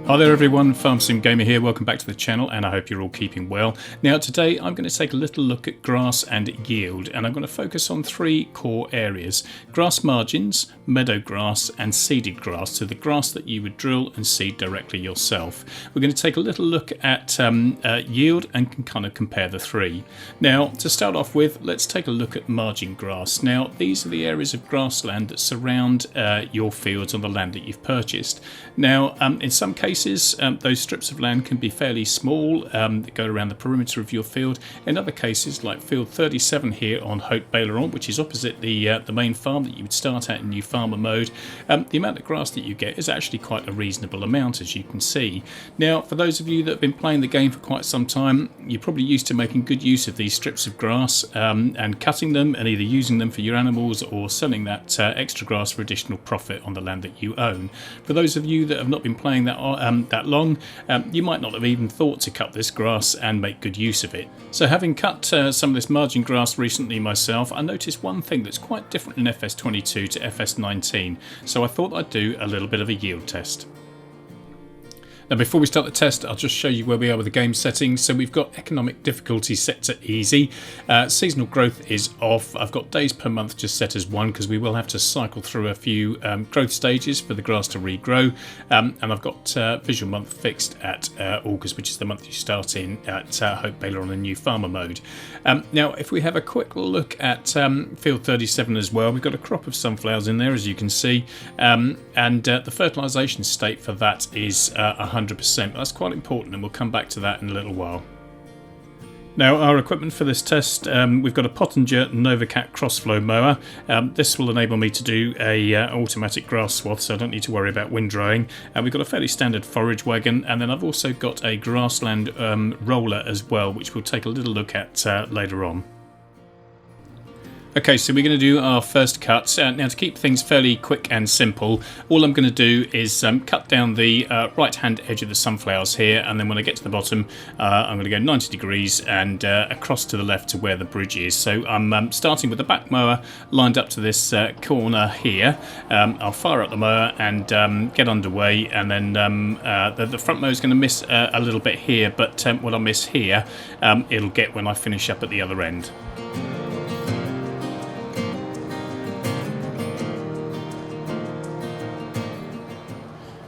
Hi there everyone, FarmSim Gamer here, welcome back to the channel and I hope you're all keeping well. Now today I'm going to take a little look at grass and yield, and I'm going to focus on three core areas: grass margins, meadow grass and seeded grass, so the grass that you would drill and seed directly yourself. We're going to take a little look at yield and can kind of compare the three. Now to start off with, let's take a look at margin grass. Now these are the areas of grassland that surround your fields on the land that you've purchased. Now in some cases those strips of land can be fairly small that go around the perimeter of your field. In other cases, like field 37 here on Haut Beyleron, which is opposite the main farm that you would start at in new farmer mode, the amount of grass that you get is actually quite a reasonable amount, as you can see. Now for those of you that have been playing the game for quite some time, you're probably used to making good use of these strips of grass and cutting them and either using them for your animals or selling that extra grass for additional profit on the land that you own. For those of you that have not been playing that long, you might not have even thought to cut this grass and make good use of it. So having cut some of this margin grass recently myself, I noticed one thing that's quite different in FS22 to FS19, so I thought I'd do a little bit of a yield test. Now before we start the test, I'll just show you where we are with the game settings. So we've got economic difficulty set to easy, seasonal growth is off, I've got days per month just set as 1 because we will have to cycle through a few growth stages for the grass to regrow, and I've got visual month fixed at August, which is the month you start in at Haut Beyleron in new farmer mode. Now if we have a quick look at field 37 as well, we've got a crop of sunflowers in there, as you can see, and the fertilisation state for that is 100%. That's quite important, and we'll come back to that in a little while. Now our equipment for this test, we've got a Pottinger Novacat crossflow mower. This will enable me to do a automatic grass swath, so I don't need to worry about wind drying. We've got a fairly standard forage wagon, and then I've also got a grassland roller as well, which we'll take a little look at later on. Okay, so we're going to do our first cut. Now to keep things fairly quick and simple, all I'm going to do is cut down the right hand edge of the sunflowers here, and then when I get to the bottom I'm going to go 90 degrees and across to the left to where the bridge is. So I'm starting with the back mower lined up to this corner here. I'll fire up the mower and get underway, and then the front mower is going to miss a little bit here, but what I miss here it'll get when I finish up at the other end.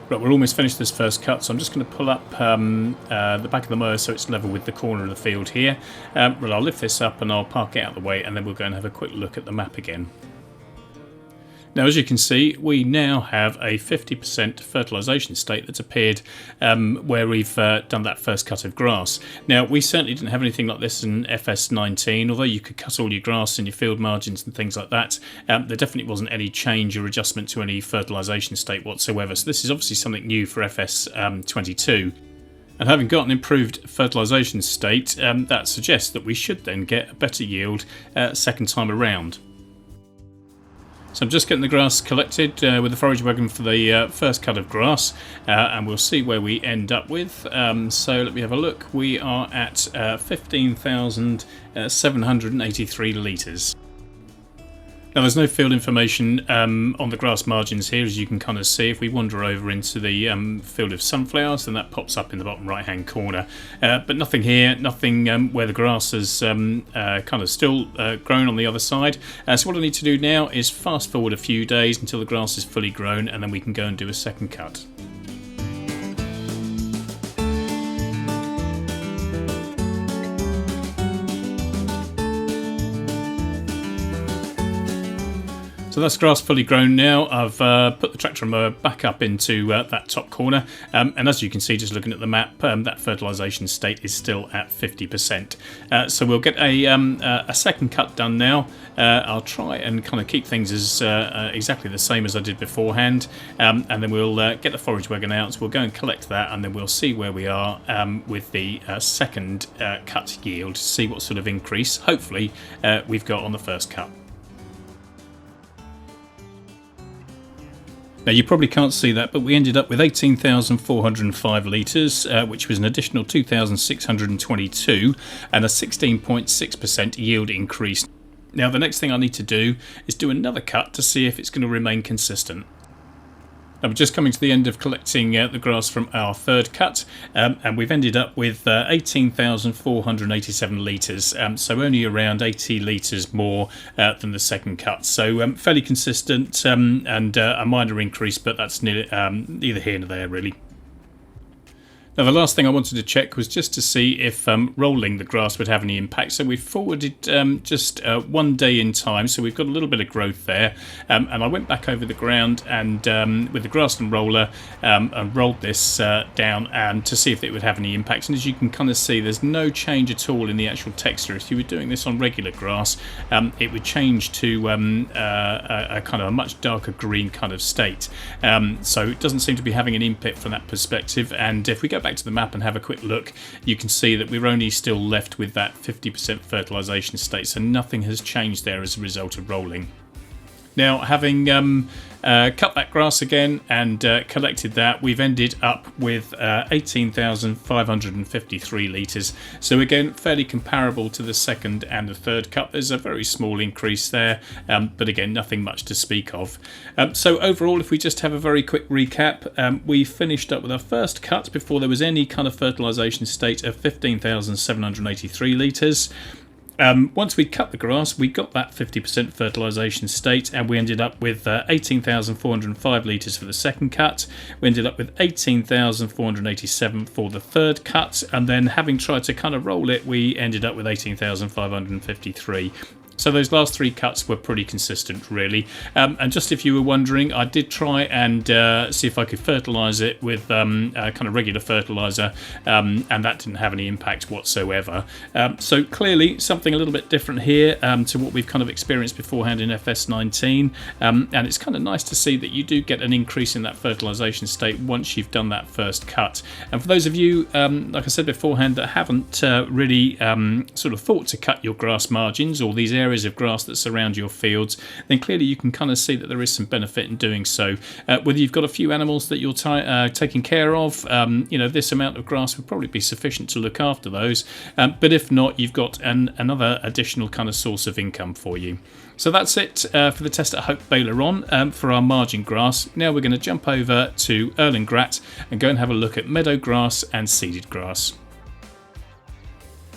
Right, we're almost finished this first cut, so I'm just going to pull up the back of the mower so it's level with the corner of the field here. Well, I'll lift this up and I'll park it out of the way, and then we'll go and have a quick look at the map again. Now as you can see, we now have a 50% fertilisation state that's appeared where we've done that first cut of grass. Now we certainly didn't have anything like this in FS19, although you could cut all your grass in your field margins and things like that. There definitely wasn't any change or adjustment to any fertilisation state whatsoever, so this is obviously something new for FS22. And having got an improved fertilisation state, that suggests that we should then get a better yield second time around. So I'm just getting the grass collected with the forage wagon for the first cut of grass, and we'll see where we end up with. So let me have a look. We are at 15,783 litres. Now there's no field information on the grass margins here, as you can kind of see. If we wander over into the field of sunflowers, then that pops up in the bottom right hand corner, but nothing here, nothing where the grass has kind of still grown on the other side. So what I need to do now is fast forward a few days until the grass is fully grown, and then we can go and do a second cut. So that's grass fully grown now. I've put the tractor and mower back up into that top corner, and as you can see, just looking at the map, that fertilisation state is still at 50%. So we'll get a second cut done now. I'll try and kind of keep things as exactly the same as I did beforehand, and then we'll get the forage wagon out. So we'll go and collect that, and then we'll see where we are with the second cut yield, see what sort of increase, hopefully, we've got on the first cut. Now you probably can't see that, but we ended up with 18,405 litres, which was an additional 2,622 and a 16.6% yield increase. Now the next thing I need to do is do another cut to see if it's going to remain consistent. Now we're just coming to the end of collecting the grass from our third cut, and we've ended up with 18,487 litres, so only around 80 litres more than the second cut. So fairly consistent and a minor increase, but that's neither here nor there really. Now the last thing I wanted to check was just to see if rolling the grass would have any impact. So we've forwarded just 1 day in time, so we've got a little bit of growth there. And I went back over the ground and with the Grassland roller and rolled this down to see if it would have any impact. And as you can kind of see, there's no change at all in the actual texture. If you were doing this on regular grass, it would change to a kind of a much darker green kind of state. So it doesn't seem to be having an impact from that perspective. And if we go back to the map and have a quick look, you can see that we're only still left with that 50% fertilisation state, so nothing has changed there as a result of rolling. Now, having cut that grass again and collected that, we've ended up with 18,553 litres. So again, fairly comparable to the second and the third cut. There's a very small increase there, but again, nothing much to speak of. So overall, if we just have a very quick recap, we finished up with our first cut before there was any kind of fertilisation state of 15,783 litres. Once we cut the grass, we got that 50% fertilisation state, and we ended up with 18,405 litres for the second cut. We ended up with 18,487 for the third cut, and then having tried to kind of roll it, we ended up with 18,553. So those last three cuts were pretty consistent, really. And just if you were wondering, I did try and see if I could fertilise it with kind of regular fertiliser, and that didn't have any impact whatsoever. So clearly something a little bit different here to what we've kind of experienced beforehand in FS19. And it's kind of nice to see that you do get an increase in that fertilisation state once you've done that first cut. And for those of you, like I said beforehand, that haven't really sort of thought to cut your grass margins or these areas of grass that surround your fields, then clearly you can kind of see that there is some benefit in doing so. Whether you've got a few animals that you're taking care of, you know, this amount of grass would probably be sufficient to look after those. But if not, you've got another additional kind of source of income for you. So that's it for the test at Haut Beyleron for our margin grass. Now we're going to jump over to Erlengrat and go and have a look at meadow grass and seeded grass.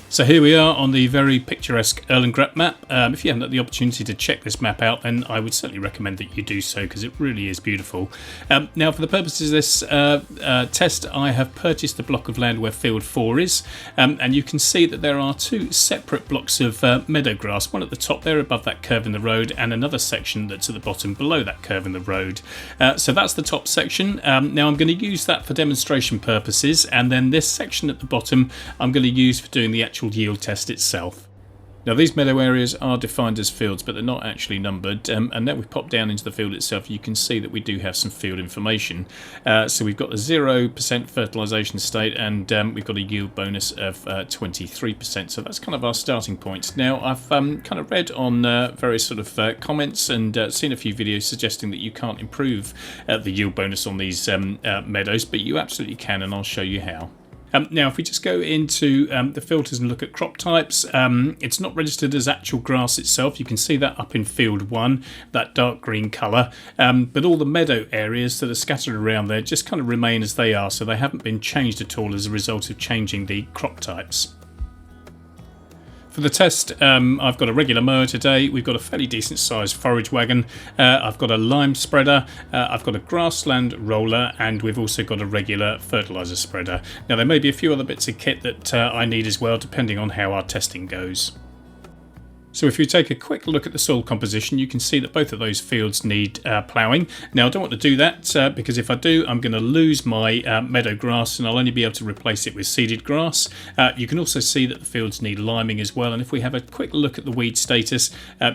So here we are on the very picturesque Erlengrat map. If you haven't had the opportunity to check this map out, then I would certainly recommend that you do so, because it really is beautiful. Now, for the purposes of this test, I have purchased the block of land where field 4 is, and you can see that there are two separate blocks of meadow grass, one at the top there above that curve in the road, and another section that's at the bottom below that curve in the road. So that's the top section. Now I'm going to use that for demonstration purposes, and then this section at the bottom I'm going to use for doing the actual yield test itself. Now these meadow areas are defined as fields, but they're not actually numbered, and now we pop down into the field itself, you can see that we do have some field information. So we've got a 0% fertilisation state, and we've got a yield bonus of 23%, so that's kind of our starting point. Now I've kind of read on various sort of comments and seen a few videos suggesting that you can't improve the yield bonus on these meadows, but you absolutely can, and I'll show you how. Now, if we just go into the filters and look at crop types, it's not registered as actual grass itself. You can see that up in field 1, that dark green colour. But all the meadow areas that are scattered around there just kind of remain as they are, so they haven't been changed at all as a result of changing the crop types. For the test, I've got a regular mower today, we've got a fairly decent sized forage wagon, I've got a lime spreader, I've got a grassland roller, and we've also got a regular fertilizer spreader. Now there may be a few other bits of kit that I need as well, depending on how our testing goes. So if you take a quick look at the soil composition, you can see that both of those fields need ploughing. Now I don't want to do that because if I do, I'm going to lose my meadow grass, and I'll only be able to replace it with seeded grass. You can also see that the fields need liming as well, and if we have a quick look at the weed status,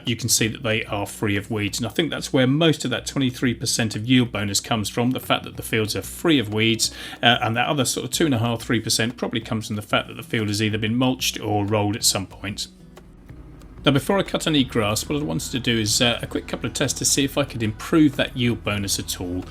you can see that they are free of weeds, and I think that's where most of that 23% of yield bonus comes from, the fact that the fields are free of weeds, and that other sort of 2.5–3% probably comes from the fact that the field has either been mulched or rolled at some point. Now before I cut any grass, what I wanted to do is a quick couple of tests to see if I could improve that yield bonus at all.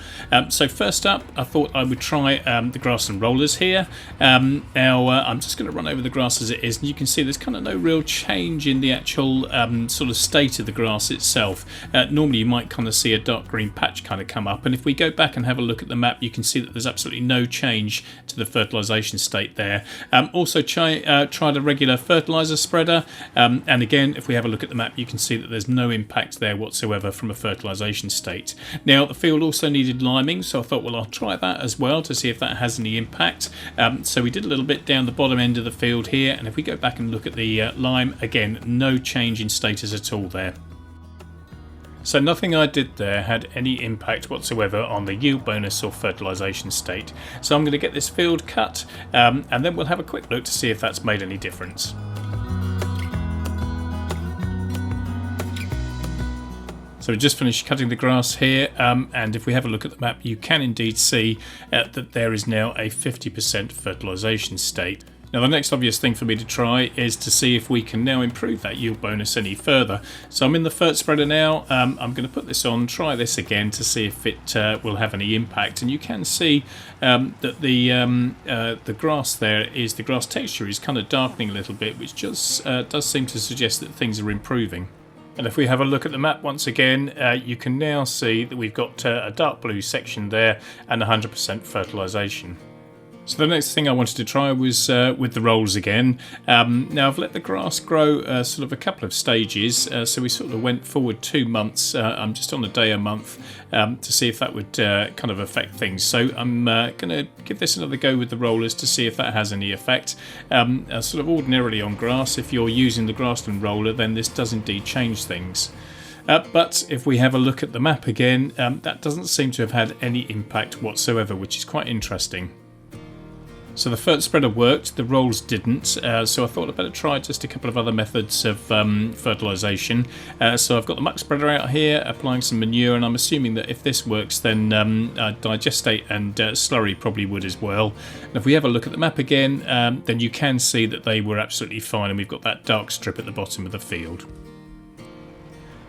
So first up, I thought I would try the grass and rollers here. Now I'm just going to run over the grass as it is, and you can see there's kind of no real change in the actual sort of state of the grass itself. Normally you might kind of see a dark green patch kind of come up, and if we go back and have a look at the map, you can see that there's absolutely no change to the fertilization state there. Also tried a regular fertilizer spreader, and again, if we have a look at the map, you can see that there's no impact there whatsoever from a fertilization state. Now the field also needed liming, so I thought, well, I'll try that as well to see if that has any impact. So we did a little bit down the bottom end of the field here, and if we go back and look at the lime, again, no change in status at all there. So nothing I did there had any impact whatsoever on the yield bonus or fertilization state. So I'm going to get this field cut, and then we'll have a quick look to see if that's made any difference. So we just finished cutting the grass here, and if we have a look at the map, you can indeed see that there is now a 50% fertilization state. Now the next obvious thing for me to try is to see if we can now improve that yield bonus any further. So I'm in the Fert spreader now. I'm going to put this on, try this again to see if it will have any impact, and you can see that the grass there is, the grass texture is kind of darkening a little bit, which just does seem to suggest that things are improving. And if we have a look at the map once again, you can now see that we've got a dark blue section there and 100% fertilization. So the next thing I wanted to try was with the rolls again. Now I've let the grass grow sort of a couple of stages, so we sort of went forward 2 months. I'm just on a day a month to see if that would kind of affect things. So I'm going to give this another go with the rollers to see if that has any effect. Sort of ordinarily on grass, if you're using the grassland roller, then this does indeed change things. But if we have a look at the map again, that doesn't seem to have had any impact whatsoever, which is quite interesting. So the Fert spreader worked, the rolls didn't, so I thought I'd better try just a couple of other methods of fertilisation. So I've got the muck spreader out here, applying some manure, and I'm assuming that if this works, then digestate and slurry probably would as well. And if we have a look at the map again, then you can see that they were absolutely fine, and we've got that dark strip at the bottom of the field.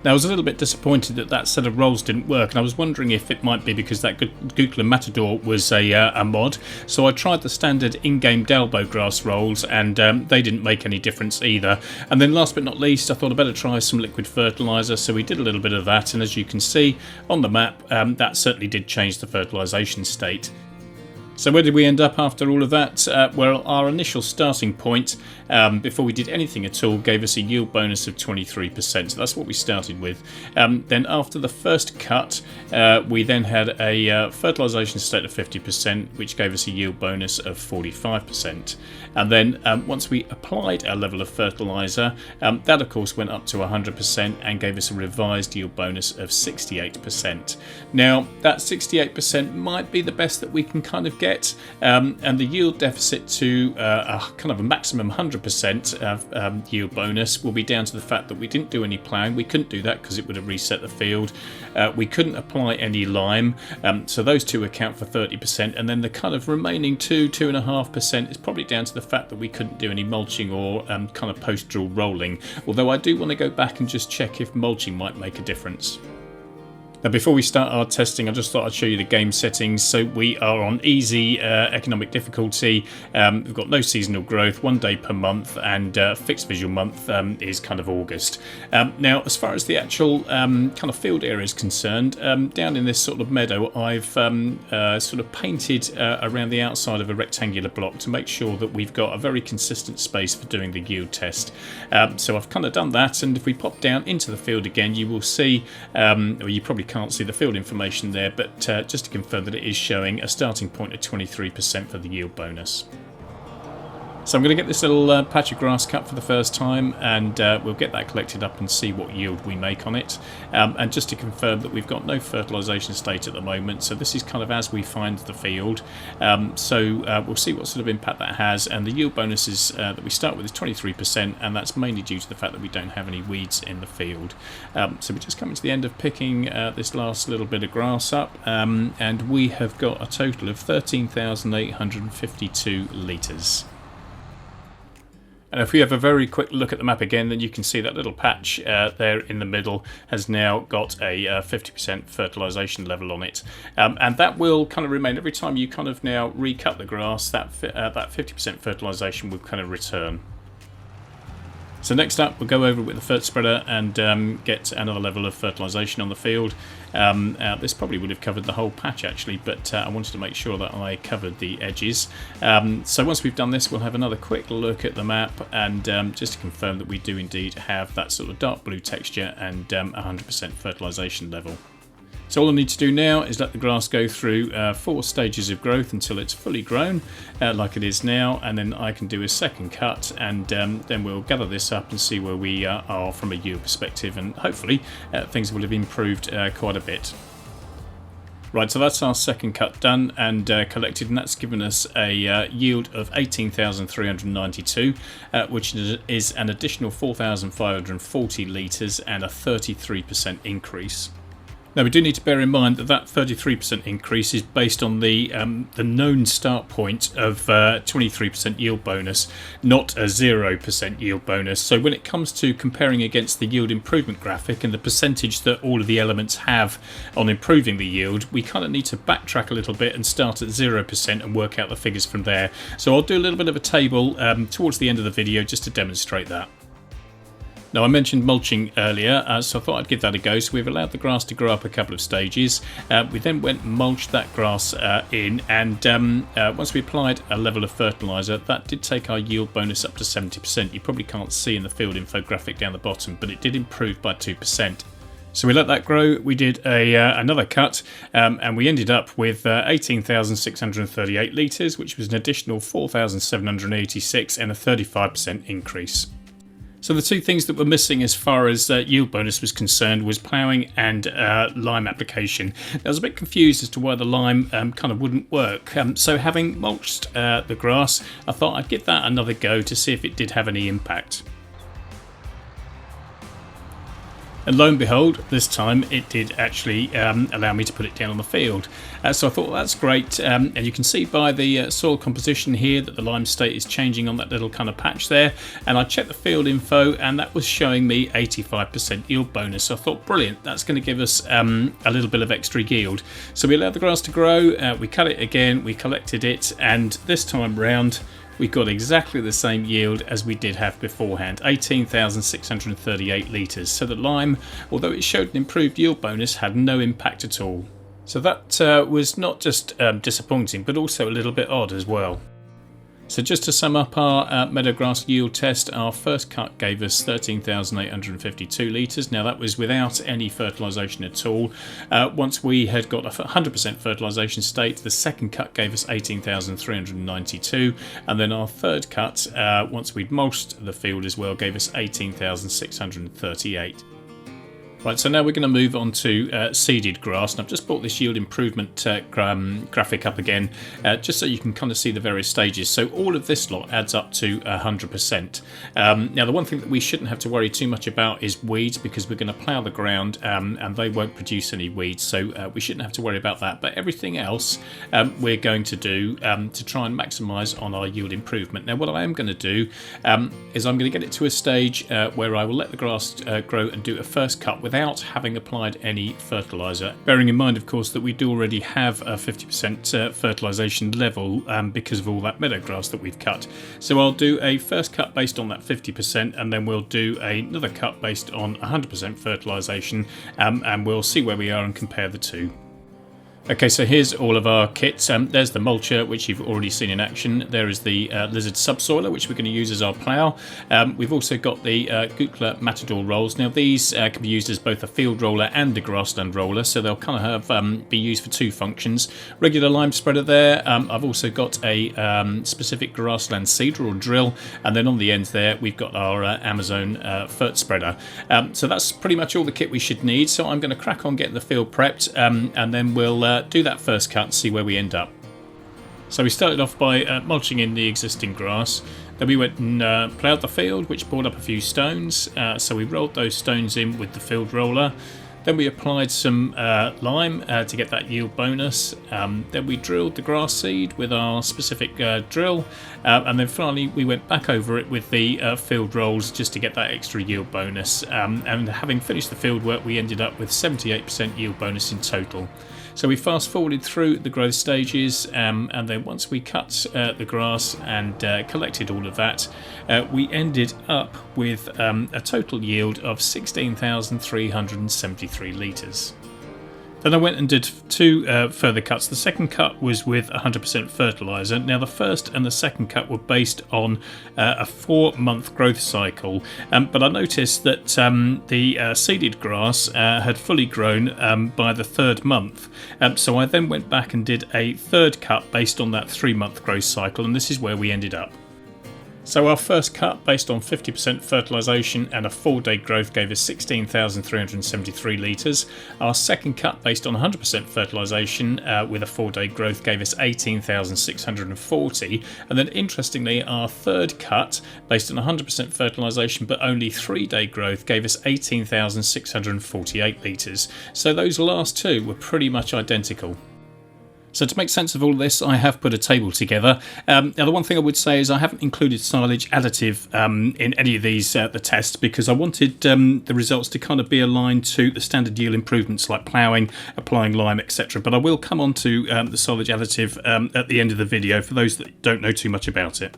Now I was a little bit disappointed that that set of rolls didn't work, and I was wondering if it might be because that Gookla Matador was a mod. So I tried the standard in-game Dalbo grass rolls, and they didn't make any difference either. And then last but not least, I thought I'd better try some liquid fertilizer, so we did a little bit of that, and as you can see on the map, that certainly did change the fertilization state. So where did we end up after all of that? Well, our initial starting point, before we did anything at all, gave us a yield bonus of 23%. So that's what we started with. Then after the first cut, we then had a fertilisation state of 50%, which gave us a yield bonus of 45%. And then once we applied our level of fertiliser, that of course went up to 100% and gave us a revised yield bonus of 68%. Now that 68% might be the best that we can kind of get. And the yield deficit to a kind of a maximum 100% yield bonus will be down to the fact that we didn't do any ploughing. We couldn't do that because it would have reset the field. We couldn't apply any lime, so those two account for 30%, and then the kind of remaining 2.5% is probably down to the fact that we couldn't do any mulching or kind of post-drill rolling, although I do want to go back and just check if mulching might make a difference. Now before we start our testing, I just thought I'd show you the game settings. So we are on easy economic difficulty. We've got no seasonal growth, 1 day per month, and fixed visual month is kind of August. Now as far as the actual kind of field area is concerned, down in this sort of meadow, I've sort of painted around the outside of a rectangular block to make sure that we've got a very consistent space for doing the yield test. So I've kind of done that, and if we pop down into the field again, you will see, or you probably can't see the field information there, but just to confirm that it is showing a starting point of 23% for the yield bonus. So I'm going to get this little patch of grass cut for the first time, and we'll get that collected up and see what yield we make on it. And just to confirm that we've got no fertilisation state at the moment, so this is kind of as we find the field. So we'll see what sort of impact that has, and the yield bonuses that we start with is 23%, and that's mainly due to the fact that we don't have any weeds in the field. So we're just coming to the end of picking this last little bit of grass up, and we have got a total of 13,852 litres. And if we have a very quick look at the map again, then you can see that little patch there in the middle has now got a 50% fertilisation level on it. And that will kind of remain every time you kind of now recut the grass, that 50% fertilisation will kind of return. So next up, we'll go over with the Fert spreader and get another level of fertilisation on the field. This probably would have covered the whole patch actually, but I wanted to make sure that I covered the edges. So once we've done this, we'll have another quick look at the map and just to confirm that we do indeed have that sort of dark blue texture and 100% fertilisation level. So all I need to do now is let the grass go through 4 stages of growth until it's fully grown, like it is now, and then I can do a second cut, and then we'll gather this up and see where we are from a yield perspective, and hopefully things will have improved quite a bit. Right, so that's our second cut done and collected, and that's given us a yield of 18,392, which is an additional 4,540 litres and a 33% increase. Now we do need to bear in mind that 33% increase is based on the known start point of 23% yield bonus, not a 0% yield bonus. So when it comes to comparing against the yield improvement graphic and the percentage that all of the elements have on improving the yield, we kind of need to backtrack a little bit and start at 0% and work out the figures from there. So I'll do a little bit of a table towards the end of the video just to demonstrate that. Now I mentioned mulching earlier, so I thought I'd give that a go. So we've allowed the grass to grow up a couple of stages. We then went and mulched that grass in, and once we applied a level of fertilizer, that did take our yield bonus up to 70%. You probably can't see in the field infographic down the bottom, but it did improve by 2%. So we let that grow, we did another cut, and we ended up with 18,638 litres, which was an additional 4,786 and a 35% increase. So the two things that were missing as far as yield bonus was concerned was ploughing and lime application. I was a bit confused as to why the lime kind of wouldn't work. So having mulched the grass, I thought I'd give that another go to see if it did have any impact. And lo and behold, this time it did actually allow me to put it down on the field. So I thought, well, that's great. And you can see by the soil composition here that the lime state is changing on that little kind of patch there. And I checked the field info and that was showing me 85% yield bonus. So I thought, brilliant, that's going to give us a little bit of extra yield. So we allowed the grass to grow, we cut it again, we collected it, and this time round we got exactly the same yield as we did have beforehand, 18,638 litres. So the lime, although it showed an improved yield bonus, had no impact at all. So that was not just disappointing, but also a little bit odd as well. So just to sum up our meadowgrass yield test, our first cut gave us 13,852 litres. Now that was without any fertilisation at all. Once we had got a 100% fertilisation state, the second cut gave us 18,392, and then our third cut, once we'd mulched the field as well, gave us 18,638. Right, so now we're going to move on to seeded grass, and I've just brought this yield improvement graphic up again, just so you can kind of see the various stages. So all of this lot adds up to 100%. Now the one thing that we shouldn't have to worry too much about is weeds, because we're going to plough the ground and they won't produce any weeds, so we shouldn't have to worry about that. But everything else we're going to do to try and maximise on our yield improvement. Now what I am going to do is I'm going to get it to a stage where I will let the grass grow and do a first cut without having applied any fertiliser. Bearing in mind, of course, that we do already have a 50% fertilisation level because of all that meadowgrass that we've cut. So I'll do a first cut based on that 50%, and then we'll do another cut based on 100% fertilisation, and we'll see where we are and compare the two. Okay, so here's all of our kits. There's the mulcher, which you've already seen in action. There is the lizard subsoiler, which we're going to use as our plough. We've also got the Gukla Matador rolls. Now these can be used as both a field roller and a grassland roller, so they'll kind of have, be used for two functions. Regular lime spreader there. I've also got a specific grassland seeder or drill, and then on the ends there we've got our Amazon Fert spreader. So that's pretty much all the kit we should need. So I'm going to crack on getting the field prepped, and then we'll do that first cut and see where we end up. So we started off by mulching in the existing grass. Then we went and ploughed the field, which brought up a few stones. So we rolled those stones in with the field roller. Then we applied some lime to get that yield bonus. Then we drilled the grass seed with our specific drill, and then finally we went back over it with the field rolls just to get that extra yield bonus, and having finished the field work we ended up with 78% yield bonus in total. So we fast forwarded through the growth stages, and then once we cut the grass and collected all of that, we ended up with a total yield of 16,373 litres. Then I went and did two further cuts. The second cut was with 100% fertilizer. Now the first and the second cut were based on a 4-month growth cycle, but I noticed that the seeded grass had fully grown by the 3rd month. So I then went back and did a third cut based on that 3-month growth cycle, and this is where we ended up. So our first cut based on 50% fertilisation and a 4-day growth gave us 16,373 litres. Our second cut based on 100% fertilisation with a 4-day growth gave us 18,640. And then interestingly, our third cut based on 100% fertilisation but only 3-day growth gave us 18,648 litres. So those last two were pretty much identical. So to make sense of all of this, I have put a table together. Now the one thing I would say is I haven't included Silage Additive in any of these the tests, because I wanted the results to kind of be aligned to the standard yield improvements like ploughing, applying lime, etc. But I will come on to the Silage Additive at the end of the video for those that don't know too much about it.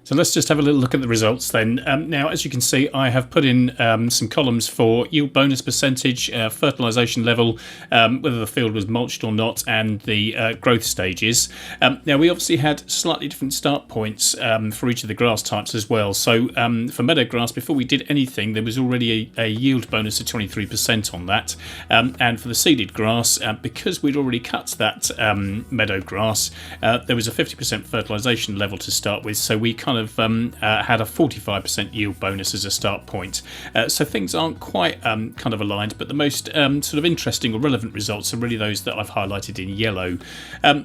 So let's just have a little look at the results then. Now, as you can see, I have put in some columns for yield bonus percentage, fertilisation level, whether the field was mulched or not, and the growth stages. Now, we obviously had slightly different start points for each of the grass types as well. So for meadowgrass, before we did anything, there was already a yield bonus of 23% on that. And for the seeded grass, because we'd already cut that meadowgrass, there was a 50% fertilisation level to start with. So we kind of had a 45% yield bonus as a start point. So things aren't quite kind of aligned, but the most sort of interesting or relevant results are really those that I've highlighted in yellow.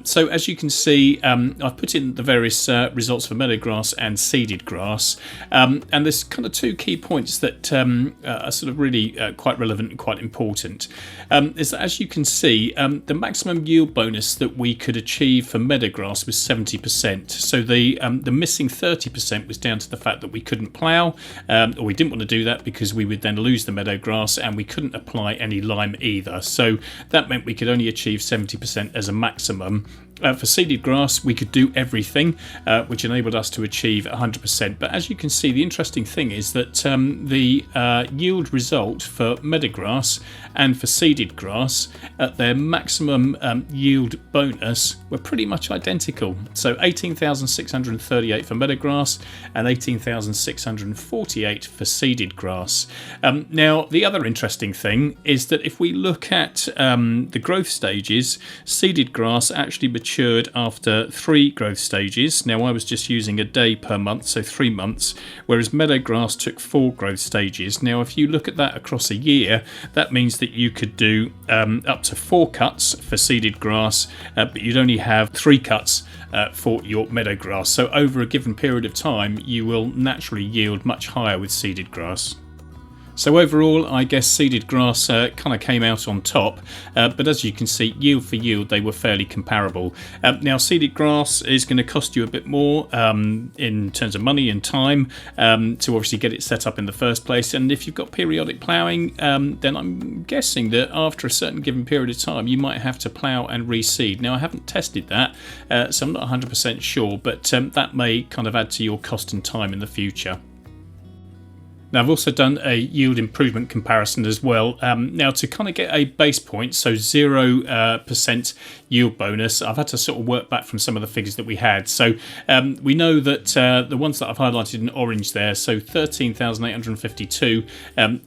So as you can see, I've put in the various results for meadowgrass and seeded grass, and there's kind of two key points that are sort of really quite relevant and quite important. Is that, as you can see, the maximum yield bonus that we could achieve for meadowgrass was 70%. So the missing 30% was down to the fact that we couldn't plough, or we didn't want to do that because we would then lose the meadowgrass, and we couldn't apply any lime either. So that meant we could only achieve 70% as a maximum. For seeded grass, we could do everything, which enabled us to achieve 100%. But as you can see, the interesting thing is that the yield result for meadowgrass and for seeded grass at their maximum yield bonus were pretty much identical. So 18,638 for meadowgrass and 18,648 for seeded grass. Now, the other interesting thing is that if we look at the growth stages, seeded grass actually matured after 3 growth stages. Now, I was just using a day per month, so 3 months, whereas meadowgrass took 4 growth stages. Now, if you look at that across a year, that means that you could do up to 4 cuts for seeded grass, but you'd only have 3 cuts for your meadowgrass. So over a given period of time, you will naturally yield much higher with seeded grass. So overall, I guess seeded grass kind of came out on top, but as you can see, yield for yield, they were fairly comparable. Now, seeded grass is going to cost you a bit more in terms of money and time to obviously get it set up in the first place. And if you've got periodic ploughing, then I'm guessing that after a certain given period of time, you might have to plough and reseed. Now, I haven't tested that, so I'm not 100% sure, but that may kind of add to your cost and time in the future. Now, I've also done a yield improvement comparison as well. Now, to kind of get a base point, so 0% yield bonus, I've had to sort of work back from some of the figures that we had. So we know that the ones that I've highlighted in orange there, so 13,852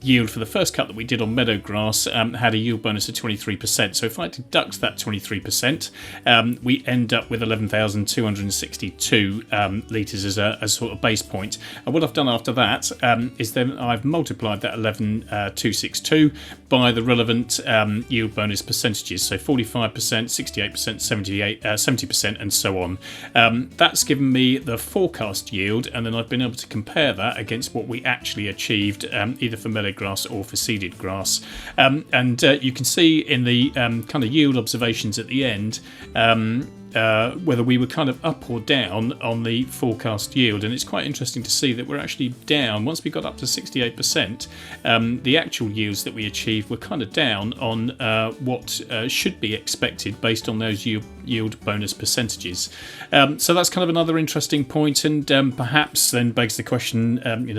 yield for the first cut that we did on meadowgrass had a yield bonus of 23%. So if I deduct that 23%, we end up with 11,262 litres as a sort of base point. And what I've done after that is then I've multiplied that 11,262 by the relevant yield bonus percentages, so 45%, 68%, 70%, and so on. That's given me the forecast yield, and then I've been able to compare that against what we actually achieved, either for meadowgrass or for seeded grass. And you can see in the kind of yield observations at the end, whether we were kind of up or down on the forecast yield, and it's quite interesting to see that we're actually down. Once we got up to 68%, the actual yields that we achieved were kind of down on what should be expected based on those yield bonus percentages. So that's kind of another interesting point, and perhaps then begs the question,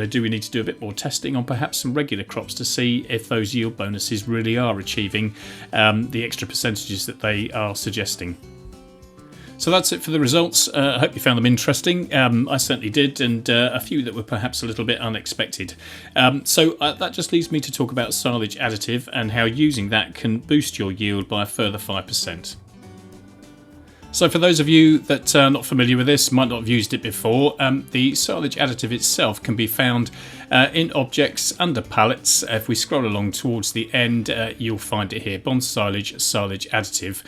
do we need to do a bit more testing on perhaps some regular crops to see if those yield bonuses really are achieving the extra percentages that they are suggesting. So that's it for the results. I hope you found them interesting. I certainly did, and a few that were perhaps a little bit unexpected. So that just leads me to talk about Silage Additive and how using that can boost your yield by a further 5%. So for those of you that are not familiar with this, might not have used it before, the Silage Additive itself can be found in objects under pallets. If we scroll along towards the end, you'll find it here, Bond Silage Additive.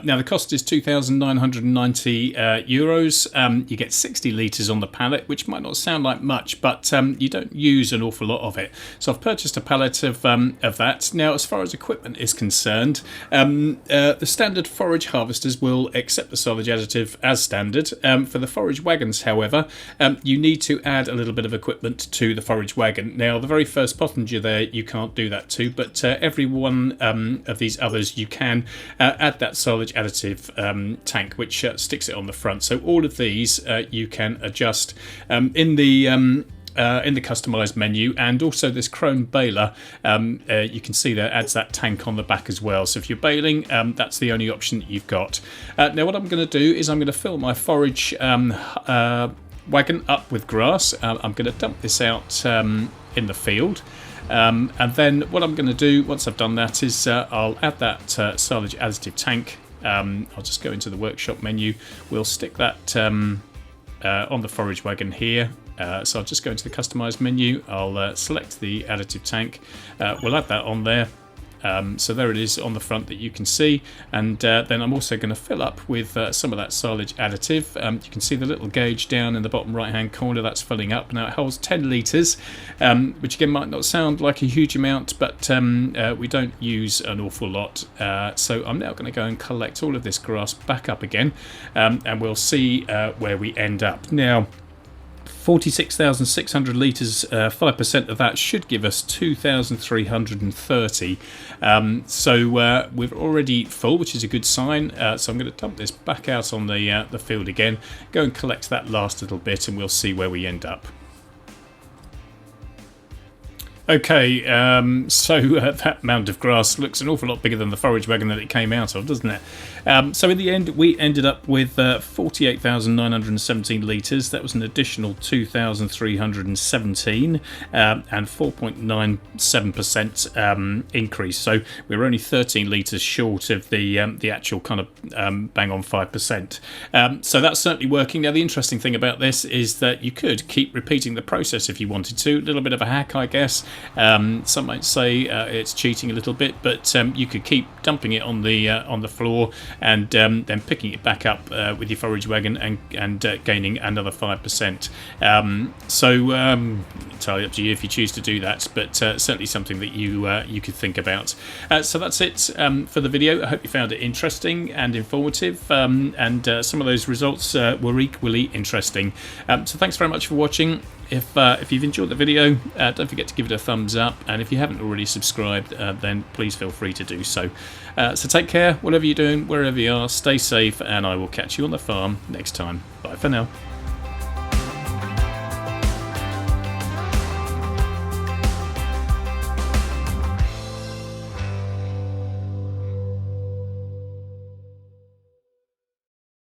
Now the cost is €2,990. You get 60 litres on the pallet, which might not sound like much, but you don't use an awful lot of it. So I've purchased a pallet of that. Now, as far as equipment is concerned, the standard forage harvesters will accept the Silage Additive as standard. For the forage wagons, however, you need to add a little bit of equipment to the forage wagon. Now, the very first Pottinger there, you can't do that to, but every one of these others you can add that Silage Additive tank, which sticks it on the front. So all of these you can adjust in the customized menu, and also this chrome baler, you can see there, adds that tank on the back as well. So if you're baling, that's the only option that you've got. Now what I'm going to do is I'm going to fill my forage wagon up with grass. I'm going to dump this out in the field, and then what I'm going to do once I've done that is I'll add that Silage Additive tank. I'll just go into the workshop menu. We'll stick that on the forage wagon here. So I'll just go into the customized menu. I'll select the additive tank. We'll add that on there. So there it is on the front that you can see, and then I'm also going to fill up with some of that Silage Additive. You can see the little gauge down in the bottom right hand corner, that's filling up. Now it holds 10 litres, which again might not sound like a huge amount, but we don't use an awful lot. So I'm now going to go and collect all of this grass back up again, and we'll see where we end up. Now 46,600 litres, 5% of that should give us 2,330. So we're already full, which is a good sign. So I'm going to dump this back out on the field again, go and collect that last little bit, and we'll see where we end up. Okay, so that mound of grass looks an awful lot bigger than the forage wagon that it came out of, doesn't it? So in the end, we ended up with 48,917 litres. That was an additional 2,317 and 4.97% increase. So we were only 13 litres short of the actual kind of bang on 5%. So that's certainly working. Now the interesting thing about this is that you could keep repeating the process if you wanted to. A little bit of a hack, I guess. Some might say it's cheating a little bit, but you could keep dumping it on the floor and then picking it back up with your forage wagon and gaining another 5%. So entirely up to you if you choose to do that, but certainly something that you could think about. So that's it for the video. I hope you found it interesting and informative, and some of those results were equally interesting. So thanks very much for watching. If you've enjoyed the video, don't forget to give it a thumbs up, and if you haven't already subscribed, then please feel free to do so. So take care, whatever you're doing, wherever you are, stay safe, and I will catch you on the farm next time. Bye for now.